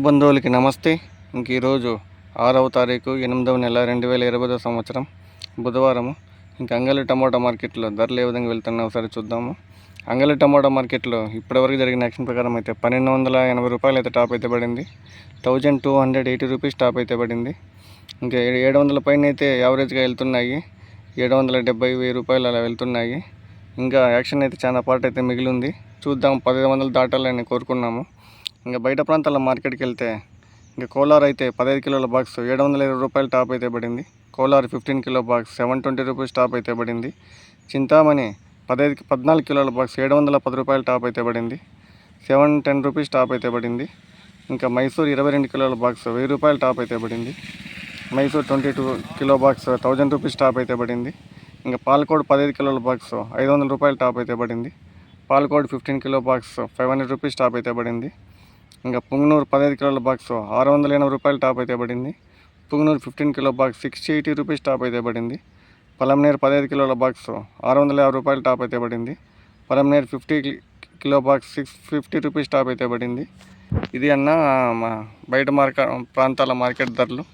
బంధువులకి నమస్తే. ఇంక ఈరోజు 6వ తారీఖు 8వ నెల 2020 సంవత్సరం బుధవారము. ఇంక అంగలి టమోటా మార్కెట్లో ధరలు ఏ విధంగా వెళ్తున్నాయో ఒకసారి చూద్దాము. అంగలి టమోటా మార్కెట్లో ఇప్పటివరకు జరిగిన యాక్షన్ ప్రకారం అయితే 1280 రూపాయలు అయితే టాప్ అయితే పడింది. 1280 రూపీస్ టాప్ అయితే పడింది. ఇంకా 700 పైన అయితే యావరేజ్గా వెళ్తున్నాయి. 770 1000 రూపాయలు అలా వెళ్తున్నాయి. ఇంకా యాక్షన్ అయితే చాలా పార్ట్ అయితే మిగిలి ఉంది. చూద్దాం, 1500 దాటాలని కోరుకున్నాము. ఇంకా బయట ప్రాంతాల మార్కెట్కి వెళ్తే ఇంకా కోలార్ అయితే 15 కిలోల బాక్స్ 720 రూపాయలు టాప్ అయితే పడింది. Kolar 15 kilo box 720 rupees top అయితే పడింది. చింతామణి 14 కిలోల బాక్స్ 710 రూపాయలు టాప్ అయితే పడింది. 710 రూపీస్ టాప్ అయితే పడింది. ఇంకా మైసూర్ 22 కిలోల బాక్స్ 1000 రూపాయలు టాప్ అయితే పడింది. Mysore 22 kilo box 1000 rupees top అయితే పడింది. ఇంకా పాలకోడ్ 15 కిలోల బాక్స్ 500 రూపాయలు టాప్ అయితే పడింది. Palacode 15 kilo box 500 rupees top అయితే పడింది. ఇంకా పుంగనూరు 15 కిలోల బాక్స్ 680 రూపాయలు టాప్ అయితే పడింది. Punganur 15 kilo box 680 rupees top అయితే పడింది. పలంనేరు 15 కిలోల బాక్స్ 650 రూపాయలు టాప్ అయితే పడింది. Palamaner 50 kilo box 650 rupees top అయితే పడింది. ఇది అన్న మా బయట ప్రాంతాల మార్కెట్ ధరలు.